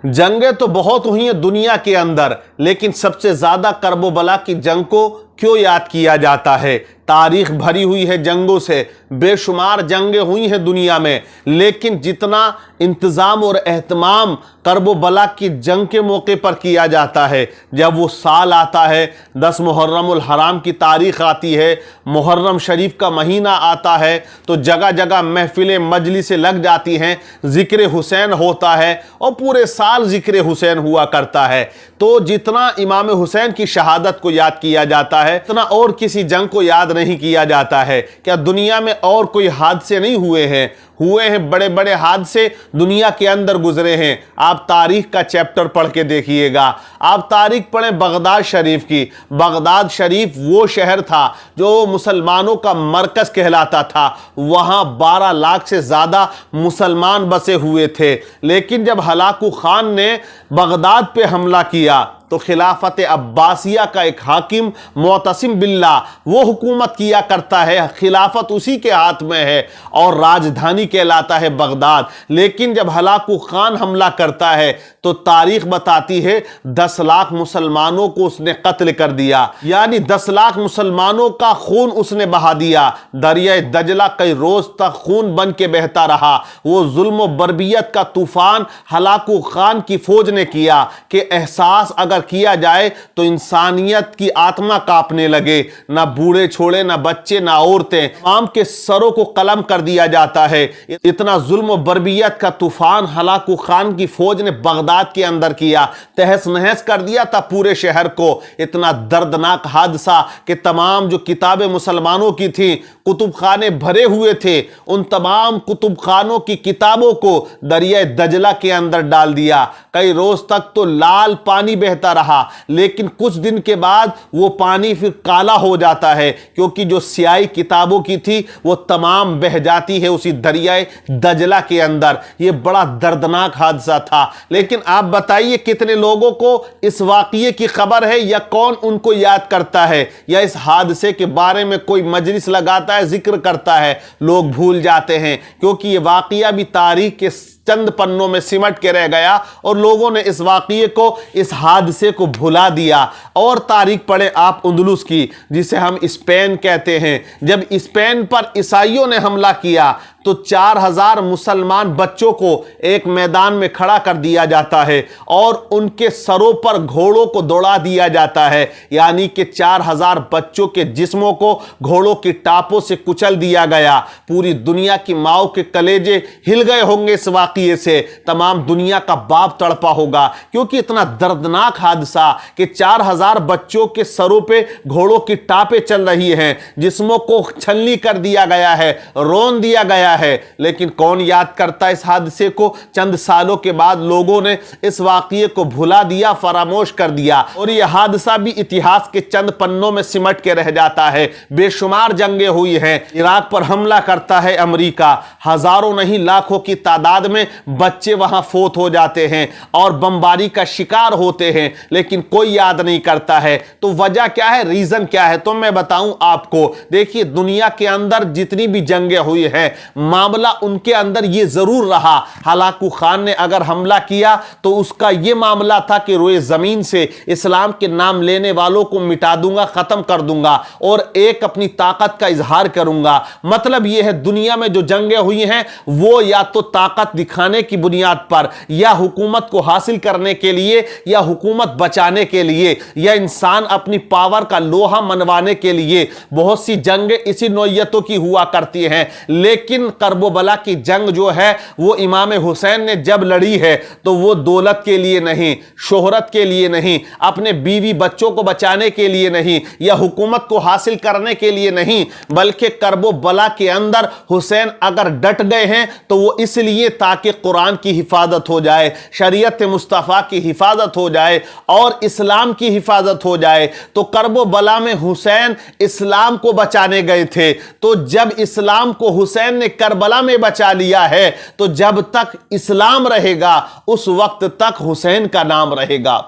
جنگیں تو بہت ہوئی ہیں دنیا کے اندر، لیکن سب سے زیادہ کرب و بلا کی جنگ کو کیوں یاد کیا جاتا ہے؟ تاریخ بھری ہوئی ہے جنگوں سے، بے شمار جنگیں ہوئی ہیں دنیا میں، لیکن جتنا انتظام اور اہتمام کرب و بلا کی جنگ کے موقع پر کیا جاتا ہے، جب وہ سال آتا ہے، 10 محرم الحرام کی تاریخ آتی ہے، محرم شریف کا مہینہ آتا ہے، تو جگہ جگہ محفلیں مجلسیں لگ جاتی ہیں، ذکر حسین ہوتا ہے اور پورے سال ذکر حسین ہوا کرتا ہے۔ تو جتنا امام حسین کی شہادت کو یاد کیا جاتا ہے، اتنا اور کسی جنگ کو یاد نہیں کیا جاتا ہے۔ کیا دنیا میں اور کوئی حادثے نہیں ہوئے ہیں؟ ہوئے ہیں، بڑے بڑے حادثے دنیا کے اندر گزرے ہیں۔ آپ تاریخ کا چیپٹر پڑھ کے دیکھیے گا، آپ تاریخ پڑھیں بغداد شریف کی۔ بغداد شریف وہ شہر تھا جو مسلمانوں کا مرکز کہلاتا تھا، وہاں 12 لاکھ سے زیادہ مسلمان بسے ہوئے تھے، لیکن جب ہلاکو خان نے بغداد پہ حملہ کیا تو خلافت عباسیہ کا ایک حاکم معتصم باللہ وہ حکومت کیا کرتا ہے، خلافت اسی کے ہاتھ میں ہے اور راجدھانی کہلاتا ہے بغداد۔ لیکن جب ہلاکو خان حملہ کرتا ہے تو تاریخ بتاتی ہے 10 لاکھ مسلمانوں کو اس نے قتل کر دیا، یعنی 10 لاکھ مسلمانوں کا خون اس نے بہا دیا۔ دریائے دجلہ کئی روز تک خون بن کے بہتا رہا۔ وہ ظلم و بربریت کا طوفان ہلاکو خان کی فوج نے کیا کہ احساس اگر کیا جائے تو انسانیت کی آتما کانپنے لگے، نہ بوڑھے چھوڑے، نہ بچے، نہ عورتیں، تمام کے سروں کو قلم کر دیا جاتا ہے۔ اتنا ظلم و بربریت کا طوفان ہلاکو خان کی فوج نے بغداد کے اندر کیا، تہس نہس کر دیا تھا پورے شہر کو۔ اتنا دردناک حادثہ کہ تمام جو کتابیں مسلمانوں کی تھیں، کتب خانے بھرے ہوئے تھے، ان تمام کتب خانوں کی کتابوں کو دریائے دجلہ کے اندر ڈال دیا۔ کئی روز تک تو لال پانی بہتا رہا، لیکن کچھ دن کے بعد وہ پانی پھر کالا ہو جاتا ہے، کیونکہ جو سیاہی کتابوں کی تھی وہ تمام بہہ جاتی ہے اسی دریائے دجلہ کے اندر۔ یہ بڑا دردناک حادثہ تھا، لیکن آپ بتائیے کتنے لوگوں کو اس واقعے کی خبر ہے، یا کون ان کو یاد کرتا ہے، یا اس حادثے کے بارے میں کوئی مجلس لگاتا ہے، ذکر کرتا ہے؟ لوگ بھول جاتے ہیں، کیونکہ یہ واقعہ بھی تاریخ کے چند پنوں میں سمٹ کے رہ گیا اور لوگوں نے اس واقعے کو، اس حادثے کو بھلا دیا۔ اور تاریخ پڑھیں آپ اندلس کی، جسے ہم اسپین کہتے ہیں۔ جب اسپین پر عیسائیوں نے حملہ کیا تو 4000 مسلمان بچوں کو ایک میدان میں کھڑا کر دیا جاتا ہے اور ان کے سروں پر گھوڑوں کو دوڑا دیا جاتا ہے، یعنی کہ 4000 بچوں کے جسموں کو گھوڑوں کی ٹاپوں سے کچل دیا گیا۔ پوری دنیا کی ماؤں کے کلیجے ہل گئے ہوں گے اس واقعے سے، تمام دنیا کا باپ تڑپا ہوگا، کیونکہ اتنا دردناک حادثہ کہ 4000 بچوں کے سروں پہ گھوڑوں کی ٹاپیں چل رہی ہیں، جسموں کو چھلنی کر دیا گیا ہے، رون دیا گیا ہے۔ لیکن کون یاد کرتا اس حادثے کو؟ چند سالوں کے بعد لوگوں نے اس واقعے کو بھلا دیا، فراموش کر دیا، اور یہ حادثہ بھی اتہاس کے چند پنوں میں سمٹ کے رہ جاتا ہے۔ بے شمار جنگیں ہوئی ہیں، عراق پر حملہ کرتا ہے امریکہ، ہزاروں نہیں لاکھوں کی تعداد میں بچے وہاں فوت ہو جاتے ہیں اور بمباری کا شکار ہوتے ہیں، لیکن کوئی یاد نہیں کرتا ہے۔ تو وجہ کیا ہے، ریزن کیا ہے؟ تو میں بتاؤں آپ کو، دیکھیے دنیا کے اندر جتنی بھی جنگیں ہوئی ہیں، معاملہ ان کے اندر یہ ضرور رہا، ہلاکو خان نے اگر حملہ کیا تو اس کا یہ معاملہ تھا کہ روئے زمین سے اسلام کے نام لینے والوں کو مٹا دوں گا، ختم کر دوں گا اور ایک اپنی طاقت کا اظہار کروں گا۔ مطلب یہ ہے دنیا میں جو جنگیں ہوئی ہیں وہ یا تو طاقت دکھانے کی بنیاد پر، یا حکومت کو حاصل کرنے کے لیے، یا حکومت بچانے کے لیے، یا انسان اپنی پاور کا لوہا منوانے کے لیے، بہت سی جنگیں اسی نوعیتوں کی ہوا کرتی ہیں۔ لیکن کرب و بلا کی جنگ جو ہے وہ امام حسین نے جب لڑی ہے تو وہ دولت کے لیے نہیں، شہرت کے لیے نہیں، اپنے بیوی بچوں کو بچانے کے لیے نہیں، یا حکومت کو حاصل کرنے کے لیے نہیں، بلکہ کرب و بلا کے اندر حسین اگر ڈٹ گئے ہیں تو وہ اس لیے تاکہ قرآن کی حفاظت ہو جائے، شریعت مصطفیٰ کی حفاظت ہو جائے اور اسلام کی حفاظت ہو جائے۔ تو کرب و بلا میں حسین اسلام کو بچانے گئے تھے، تو جب اسلام کو حسین نے کربلا میں بچا لیا ہے تو جب تک اسلام رہے گا اس وقت تک حسین کا نام رہے گا۔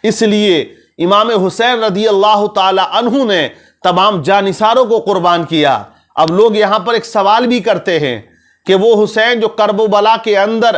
اس لیے امام حسین رضی اللہ تعالی عنہ نے تمام جانثاروں کو قربان کیا۔ اب لوگ یہاں پر ایک سوال بھی کرتے ہیں کہ وہ حسین جو کرب و بلا کے اندر